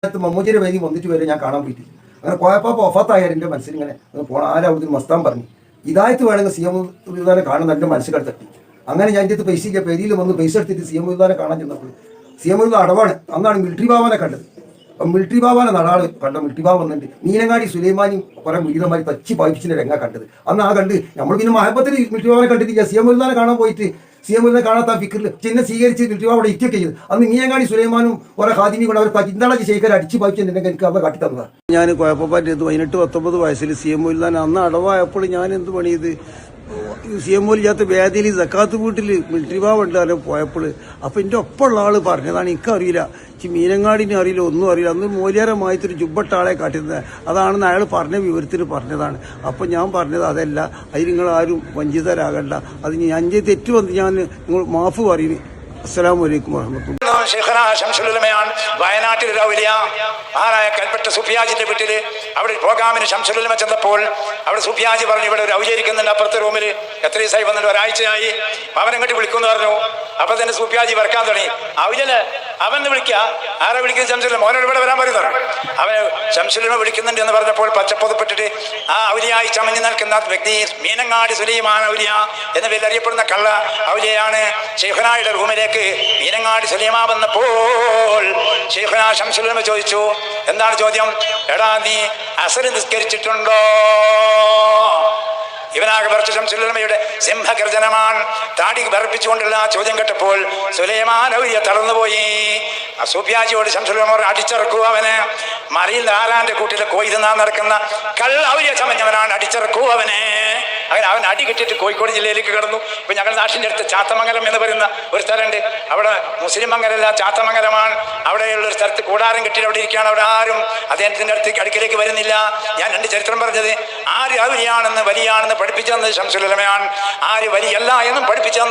മമ്മൂജിയുടെ വേദി വന്നിട്ട് വരെ ഞാൻ കാണാൻ പോയിട്ടില്ല. അങ്ങനെ പോയപ്പോൾ ഒഫാത്തായ എൻ്റെ മനസ്സിൽ ഇങ്ങനെ പോണ ആരവിടുന്ന് മസ്താൻ പറഞ്ഞു ഇതായിട്ട് വേണമെങ്കിൽ സി എം ഉദാനെ കാണുന്ന എൻ്റെ മനസ്സിലെടുത്തി. അങ്ങനെ ഞാൻ എൻ്റെ പൈസ ഇല്ല, പെരിയിൽ വന്ന് പൈസ എടുത്തിട്ട് സി എം ഉദാനെ കാണാൻ ചെന്നപ്പോൾ സി എം ഉദാൻ അടവാണ്. അന്നാണ് മിലിറ്ററി ബാബാനെ കണ്ടത്. അപ്പം മിലിറ്ററി ബാബാനെ നടാൾ കണ്ട മിലിറ്ററി ബാബ വന്നിട്ട് മീനങ്ങാടി സുലൈമാനും കുറെ മുരീതന്മാർ തച്ചി പായിപ്പിച്ചിൻ്റെ രംഗ കണ്ടത്. അന്ന് ആ കണ്ട് നമ്മൾ പിന്നെ മഹബത്തിൽ മിലിറ്ററി ബാബാനെ കണ്ടിട്ടില്ല. സി എം ഉദാനെ കാണാൻ പോയിട്ട് സി എം ഉദാനെ കാണാത്ത ഫിക്കറിൽ ചിഹ്നം സ്വീകരിച്ച് മിലിറ്ററി ബാബ അവിടെ ഇരിക്കുകയൊക്കെ ചെയ്തു. അന്ന് മീനങ്ങാടി സുലൈമാനും കുറെ ഖാദിമി കൊണ്ട് അവർ ഇന്താളി ശേഖരം അടിച്ച് പായിച്ചിട്ടുണ്ടെങ്കിൽ എനിക്ക് അവിടെ കാട്ടി തന്നതാണ്. ഞാൻ കുഴപ്പപ്പാറ്റ് 18-19 വയസ്സിൽ സി എം ഉദാൻ അന്ന് അടവായപ്പോൾ ഞാൻ എന്ത് പണി ചെയ്ത് സി എം ഇല്ലാത്ത വേദിയിൽ സക്കാത്ത് വീട്ടിൽ മിലിറ്ററി ബാബുണ്ട് അല്ലെ പോയപ്പോൾ അപ്പം എൻ്റെ ഒപ്പമുള്ള ആൾ പറഞ്ഞതാണ്. എനിക്കറിയില്ല, മീനങ്ങാടിനെ അറിയില്ല, ഒന്നും അറിയില്ല. അന്ന് മൂല്യാരമായിട്ടൊരു ജുബട്ട ആളെ കാട്ടുന്നത് അതാണെന്ന് അയാൾ പറഞ്ഞ വിവരത്തിൽ പറഞ്ഞതാണ്. അപ്പം ഞാൻ പറഞ്ഞത് അതല്ല, അതിൽ നിങ്ങൾ ആരും വഞ്ചിതരാകണ്ട, അത് ഞാൻ തെറ്റ് വന്ന് ഞാൻ നിങ്ങൾ മാഫ് പറയുന്നു. അസ്സലാമു അലൈക്കും വറഹ്മത്തുള്ളാഹി. വയനാട്ടിൽ ഒരു ഔലിയ മഹാനായ കൽപ്പറ്റ സുഫിയാജിന്റെ വീട്ടില് അവിടെ പ്രോഗ്രാമിന് ശംസുലുലമ ചെന്നപ്പോൾ അവിടെ സുഫിയാജി പറഞ്ഞു ഇവിടെ ഒരു ഔലിയ ഇരിക്കുന്നുണ്ട് അപ്പുറത്തെ റൂമിൽ. എത്ര ദിവസമായി വന്നിട്ട് ഒരാഴ്ചയായി. അവനെങ്ങോട്ട് വിളിക്കുമെന്ന് പറഞ്ഞു. അപ്പൊ തന്നെ സുഫിയാജി വരക്കാൻ തുടങ്ങി. ഔലിയന് അവൻ വിളിക്കുക. ആരെ വിളിക്കുന്നത്? ശംസുലുലമ. മോനോട് ഇവിടെ വരാൻ പറയുന്നു. അവന് ശംസുലുലമ വിളിക്കുന്നുണ്ട് എന്ന് പറഞ്ഞപ്പോൾ പച്ചപ്പൊതുപ്പെട്ടിട്ട് ആ ഔലിയായി ചമഞ്ഞു നിൽക്കുന്ന വ്യക്തി മീനങ്ങാടി സുലൈമാൻ ഔലിയ എന്ന പേരിൽ അറിയപ്പെടുന്ന കള്ള ഔലിയയാണ്. ശൈഖുനായുടെ റൂമിലേക്ക് മീനങ്ങാടി സുലൈമാൻ വന്നപ്പോൾ ശൈഖുനാ ശംസുലുലമ ചോദിച്ചു, എന്താണ് ചോദ്യം? എടാ നീ അസർ നിസ്കരിച്ചിട്ടുണ്ടോ? ഇവനാകെ പറിച്ച ശംസുലുലമയുടെ സിംഹഗർജനമാണ്. താടി ബർപ്പിച്ചുകൊണ്ടുള്ള ചോദ്യം കേട്ടപ്പോൾ സുലൈമാൻ ഔലിയ തളർന്നുപോയി. സുഫിയാജിയോട് ശംസുലുലമ അടിച്ചിറക്കൂ അവന്. മറിയിൽ ആരാന്റെ കൂട്ടിലെ കോയി തിന്നാൻ നടക്കുന്ന കള്ള ഔലിയ ചമഞ്ഞവനാണ്, അടിച്ചിറക്കൂ അവനെ. അങ്ങനെ അവൻ അടി കിട്ടിയിട്ട് കോഴിക്കോട് ജില്ലയിലേക്ക് കടന്നു. ഇപ്പം ഞങ്ങളുടെ നാട്ടിൻ്റെ അടുത്ത് ചാത്തമംഗലം എന്ന് പറയുന്ന ഒരു സ്ഥലമുണ്ട്. അവിടെ മുസ്ലിം മംഗലമല്ല, ചാത്തമംഗലമാണ്. അവിടെയുള്ളൊരു സ്ഥലത്ത് കൂടാരം കെട്ടിയിട്ട് അവിടെ ഇരിക്കുകയാണ്. അവിടെ ആരും അദ്ദേഹത്തിൻ്റെ അടുത്തേക്ക് അടുക്കലേക്ക് വരുന്നില്ല. ഞാൻ രണ്ട് ചരിത്രം പറഞ്ഞത്, ആര് ഔലിയാണെന്ന് വലിയാണെന്ന് പഠിപ്പിച്ചു തന്നത് ശംസുലുലമയാണ്. ആര് വലിയല്ല എന്നും പഠിപ്പിച്ചു തന്നു.